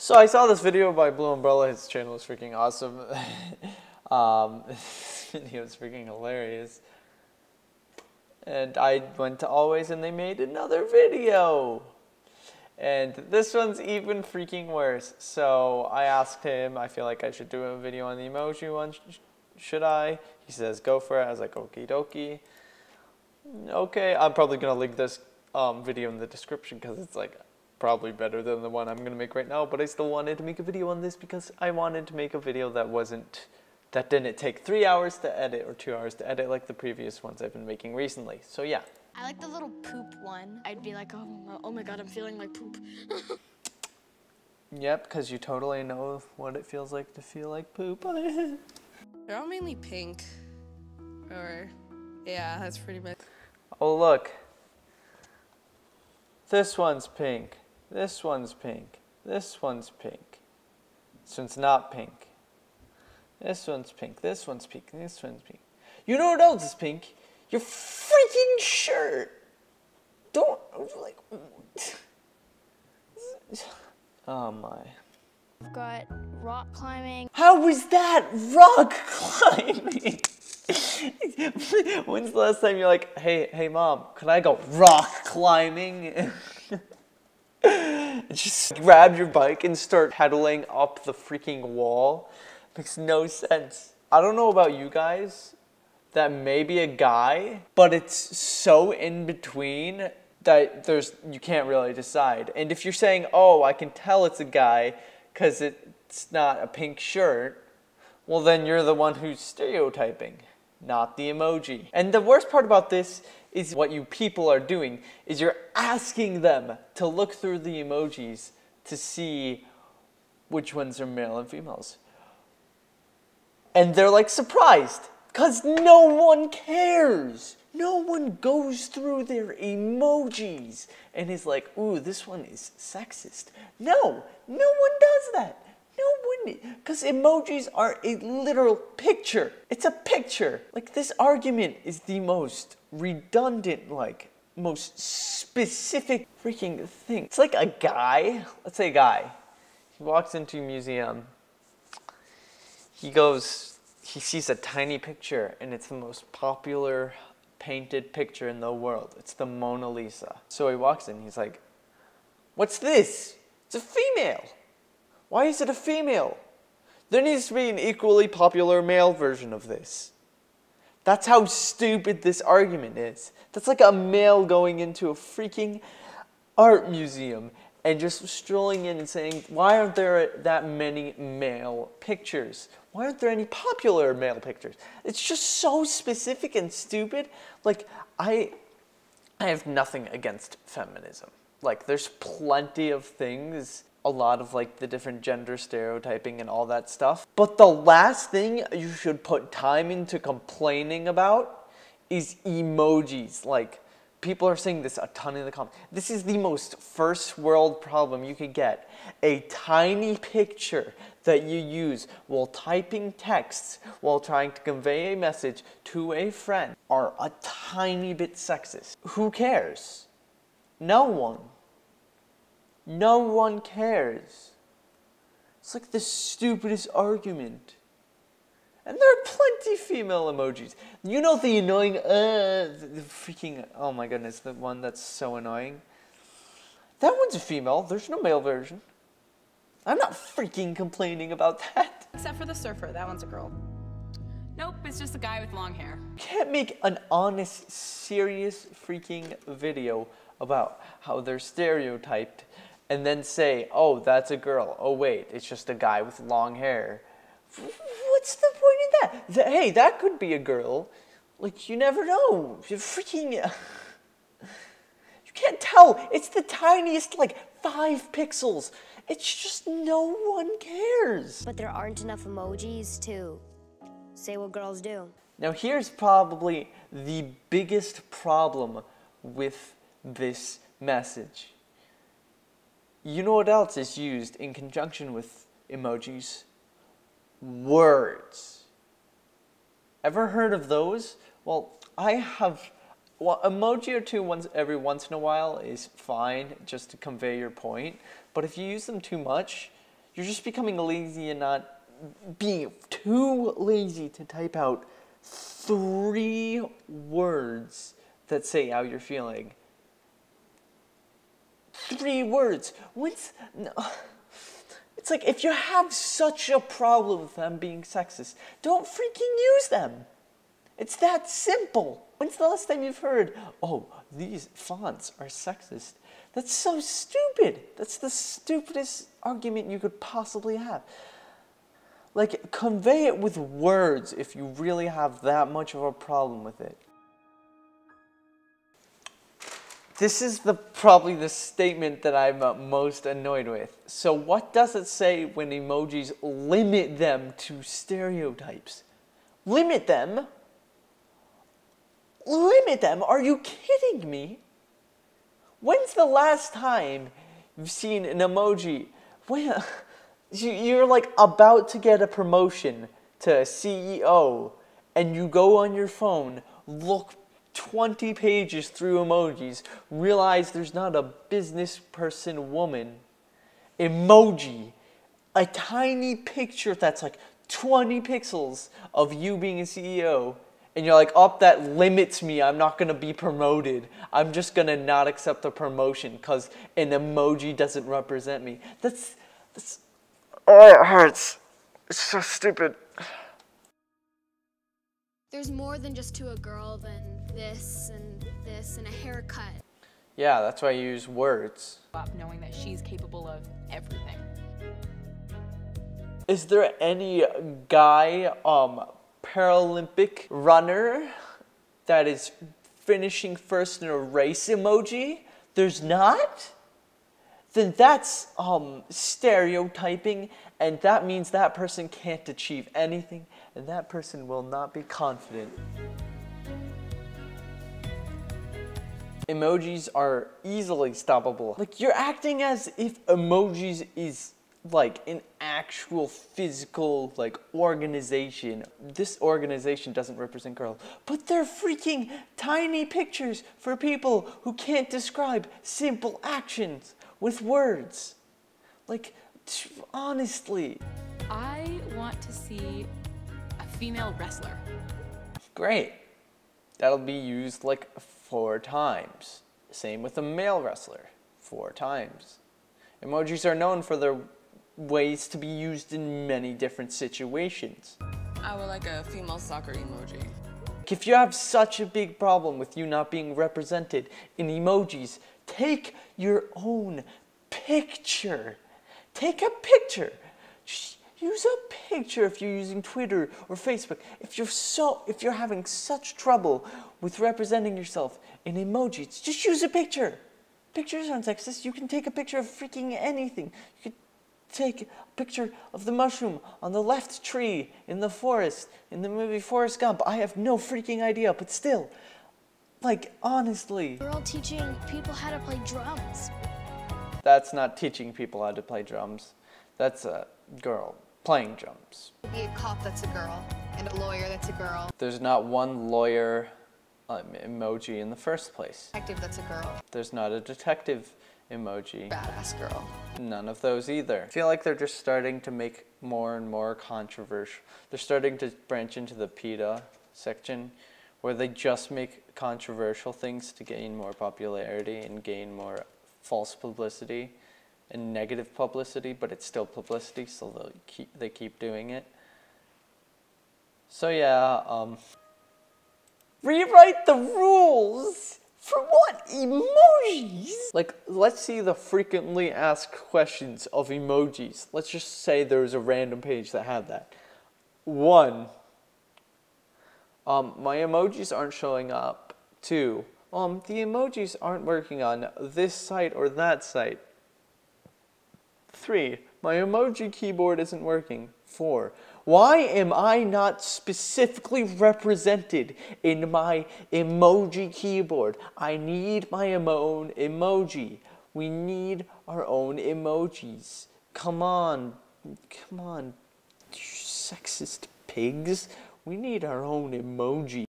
So I saw this video by Blue Umbrella. His channel is freaking awesome. This video is freaking hilarious. And I went to Always and they made another video. And this one's even freaking worse. So I asked him, I feel like I should do a video on the emoji one. Should I? He says, go for it. I was like, okie dokie. Okay, I'm probably going to link this video in the description because it's like probably better than the one I'm going to make right now. But I still wanted to make a video on this because I wanted to make a video that didn't take 3 hours to edit or 2 hours to edit like the previous ones I've been making recently. So yeah. I like the little poop one. I'd be like, oh my god, I'm feeling like poop. Yep, because you totally know what it feels like to feel like poop. They're all mainly pink. Or, yeah, that's pretty much. Oh look. This one's pink. This one's pink. This one's pink. This one's not pink. This one's pink. This one's pink. This one's pink. You know what else is pink? Your freaking shirt. Don't, like... Oh my. I've got rock climbing. How is that rock climbing? When's the last time you're like, hey mom, can I go rock climbing? Just grab your bike and start pedaling up the freaking wall. Makes no sense. I don't know about you guys, that may be a guy, but it's so in between that you can't really decide. And if you're saying, oh, I can tell it's a guy because it's not a pink shirt, well then you're the one who's stereotyping, not the emoji. And the worst part about this is what you people are doing is you're asking them to look through the emojis to see which ones are male and females. And they're like surprised because no one cares. No one goes through their emojis and is like, ooh, this one is sexist. No one does that. No one, because emojis are a literal picture. It's a picture. Like, this argument is the most redundant, like, most specific freaking thing. It's like a guy, let's say a guy, he walks into a museum, he sees a tiny picture and it's the most popular painted picture in the world. It's the Mona Lisa. So he walks in, he's like, what's this? It's a female. Why is it a female? There needs to be an equally popular male version of this. That's how stupid this argument is. That's like a male going into a freaking art museum and just strolling in and saying, why aren't there that many male pictures? Why aren't there any popular male pictures? It's just so specific and stupid. Like, I have nothing against feminism. Like, there's plenty of things, a lot of like the different gender stereotyping and all that stuff. But the last thing you should put time into complaining about is emojis. Like, people are saying this a ton in the comments. This is the most first world problem you could get. A tiny picture that you use while typing texts, while trying to convey a message to a friend, are a tiny bit sexist. Who cares? No one. No one cares. It's like the stupidest argument. And there are plenty female emojis. You know the annoying, the freaking, oh my goodness, the one that's so annoying. That one's a female, there's no male version. I'm not freaking complaining about that. Except for the surfer, that one's a girl. Nope, it's just a guy with long hair. You can't make an honest, serious freaking video about how they're stereotyped and then say, oh, that's a girl. Oh wait, it's just a guy with long hair. What's the point in that? Hey, that could be a girl. Like, you never know. You're freaking... You can't tell. It's the tiniest, like, 5 pixels. It's just no one cares. But there aren't enough emojis to say what girls do. Now, here's probably the biggest problem with this message. You know what else is used in conjunction with emojis? Words. Ever heard of those? Well, I have. Well, emoji or two every once in a while is fine just to convey your point. But if you use them too much, You're just becoming lazy and not being too lazy to type out 3 words that say how you're feeling. 3 words. No. It's like, if you have such a problem with them being sexist, don't freaking use them. It's that simple. When's the last time you've heard, oh, these fonts are sexist? That's so stupid. That's the stupidest argument you could possibly have. Like, convey it with words if you really have that much of a problem with it. This is probably the statement that I'm most annoyed with. So what does it say when emojis limit them to stereotypes? Limit them? Limit them? Are you kidding me? When's the last time you've seen an emoji? When you're like about to get a promotion to CEO and you go on your phone, look 20 pages through emojis, realize there's not a business person woman emoji, a tiny picture that's like 20 pixels of you being a CEO, and you're like, oh, that limits me, I'm not gonna be promoted, I'm just gonna not accept the promotion because an emoji doesn't represent me. That's oh, it hurts. It's so stupid. There's more than just to a girl than this and a haircut. Yeah, that's why you use words. Knowing that she's capable of everything. Is there any guy, Paralympic runner that is finishing first in a race emoji? There's not? Then that's stereotyping, and that means that person can't achieve anything, and that person will not be confident. Emojis are easily stoppable. Like, you're acting as if emojis is like an actual physical like organization. This organization doesn't represent girls, but they're freaking tiny pictures for people who can't describe simple actions with words. Like, honestly. I want to see a female wrestler. Great. That'll be used like 4 times. Same with a male wrestler. 4 times. Emojis are known for their ways to be used in many different situations. I would like a female soccer emoji. If you have such a big problem with you not being represented in emojis, take your own picture. Take a picture. Just use a picture if you're using Twitter or Facebook. If you're having such trouble with representing yourself in emojis, just use a picture. Pictures aren't sexist. You can take a picture of freaking anything. You could take a picture of the mushroom on the left tree in the forest in the movie Forrest Gump. I have no freaking idea, but still, like, honestly. We're all teaching people how to play drums. That's not teaching people how to play drums. That's a girl playing drums. Be a cop that's a girl, and a lawyer that's a girl. There's not one lawyer emoji in the first place. Detective that's a girl. There's not a detective emoji. Badass girl. None of those either. I feel like they're just starting to make more and more controversial. They're starting to branch into the PETA section where they just make controversial things to gain more popularity and gain more false publicity and negative publicity, but it's still publicity, so they keep doing it. So yeah, rewrite the rules! For what? Emojis? Like, let's see the frequently asked questions of emojis. Let's just say there's a random page that had that. 1, my emojis aren't showing up. 2, the emojis aren't working on this site or that site. 3, my emoji keyboard isn't working. 4, why am I not specifically represented in my emoji keyboard? I need my own emoji. We need our own emojis. Come on, you sexist pigs. We need our own emoji.